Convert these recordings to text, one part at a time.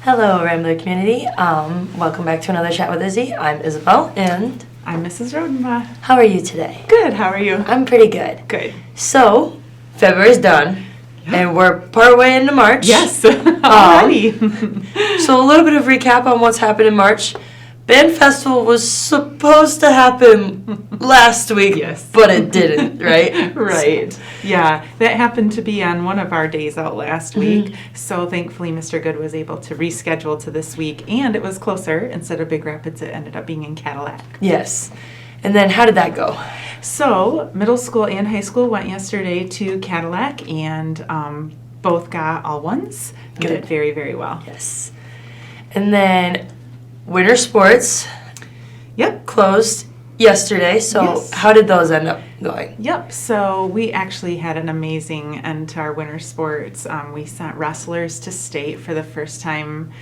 Hello, Rambler community. Welcome back to another chat with Izzy. I'm Isabel, and I'm Mrs. Rodenbaugh. how are you today? Good. How are you? I'm pretty good. Good. So, February's done, and we're partway into March. Yes, already. So, a little bit of recap on what's happened in March. Band Festival was supposed to happen last week, Yes. but it didn't, right? Right. Yeah, that happened to be on one of our days out last week. So thankfully, Mr. Good was able to reschedule to this week, and it was closer. Instead of Big Rapids, it ended up being in Cadillac. Yes. And then how did that go? So middle school and high school went yesterday to Cadillac, and both got all ones. Good. Did very, very well. Yes. And then winter sports Yep. closed yesterday, so Yes. how did those end up going? Yep, so we actually had an amazing end to our winter sports. We sent wrestlers to state for the first time,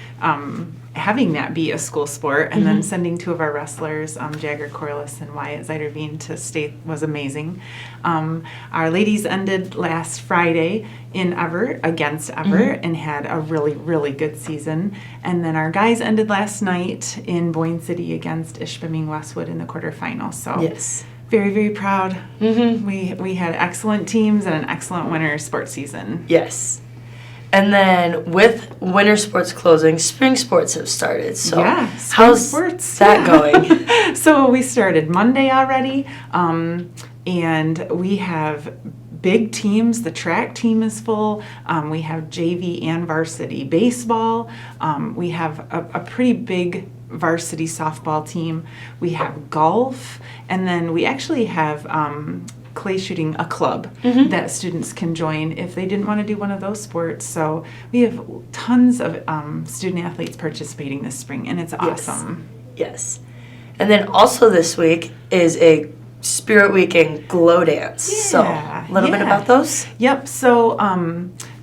having that be a school sport, and then sending two of our wrestlers, Jagger Corliss and Wyatt Zeiderveen, to state was amazing. Our ladies ended last Friday in Everett against Everett and had a really, really good season. And then our guys ended last night in Boyne City against Ishpeming Westwood in the quarterfinals. So Yes. very, very proud. We had excellent teams and an excellent winter sports season. Yes. And then with winter sports closing, spring sports have started. So Yeah, spring how's sports. that Yeah. going? So we started Monday already, and we have big teams. The track team is full. We have JV and varsity baseball. We have a pretty big varsity softball team. We have golf, and then we actually have clay shooting, a club that students can join if they didn't want to do one of those sports. So we have tons of student athletes participating this spring, and it's awesome. Yes. And then also this week is a Spirit Week and Glow Dance. So a little bit about those? Yep. So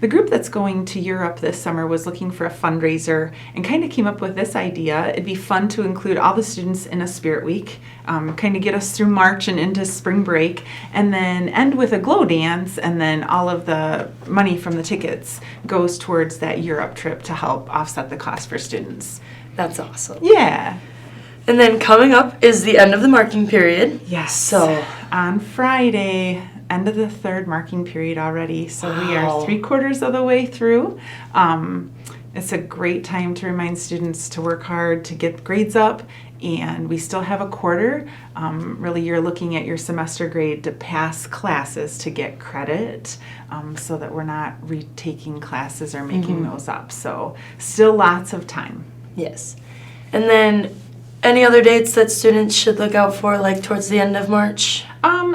the group that's going to Europe this summer was looking for a fundraiser and kind of came up with this idea. It'd be fun to include all the students in a Spirit Week, kind of get us through March and into spring break, and then end with a glow dance, and then all of the money from the tickets goes towards that Europe trip to help offset the cost for students. That's awesome. Yeah. And then coming up is the end of the marking period. Yes. So on Friday, end of the third marking period already. So we Wow. are 3/4 of the way through. It's a great time to remind students to work hard to get grades up, and we still have a quarter. Really, you're looking at your semester grade to pass classes to get credit, so that we're not retaking classes or making those up. So still lots of time. yes. And then any other dates that students should look out for, like towards the end of March?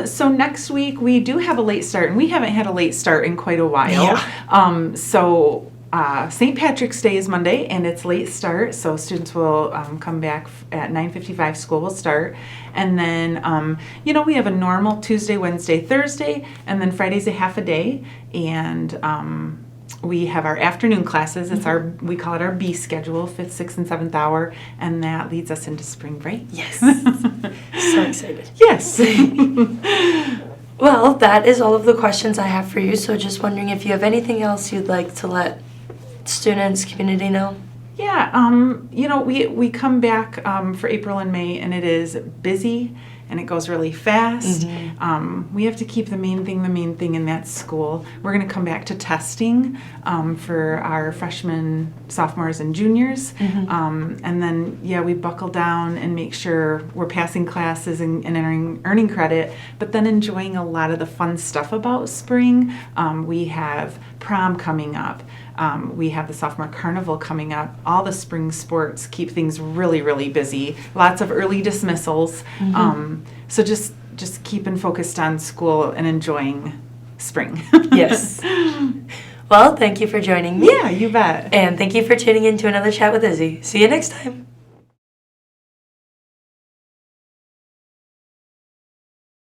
So next week we do have a late start, and we haven't had a late start in quite a while. Yeah. St. Patrick's Day is Monday, and it's late start, so students will come back at 9:55. School will start, and then we have a normal Tuesday, Wednesday, Thursday, and then Friday's a half a day, and we have our afternoon classes. It's we call it our B schedule, 5th, 6th, and 7th hour, and that leads us into spring break. Yes. So excited. Yes. Well, that is all of the questions I have for you. So just wondering if you have anything else you'd like to let students, community know? Yeah, we come back for April and May, and it is busy, and it goes really fast. We have to keep the main thing, and that's school. We're going to come back to testing for our freshmen, sophomores, and juniors. And then, we buckle down and make sure we're passing classes and earning credit, but then enjoying a lot of the fun stuff about spring. We have prom coming up. We have the sophomore carnival coming up. All the spring sports keep things really, really busy. Lots of early dismissals. So just keeping focused on school and enjoying spring. Yes. Well, thank you for joining me. Yeah, you bet. And thank you for tuning in to another chat with Izzy. See you next time.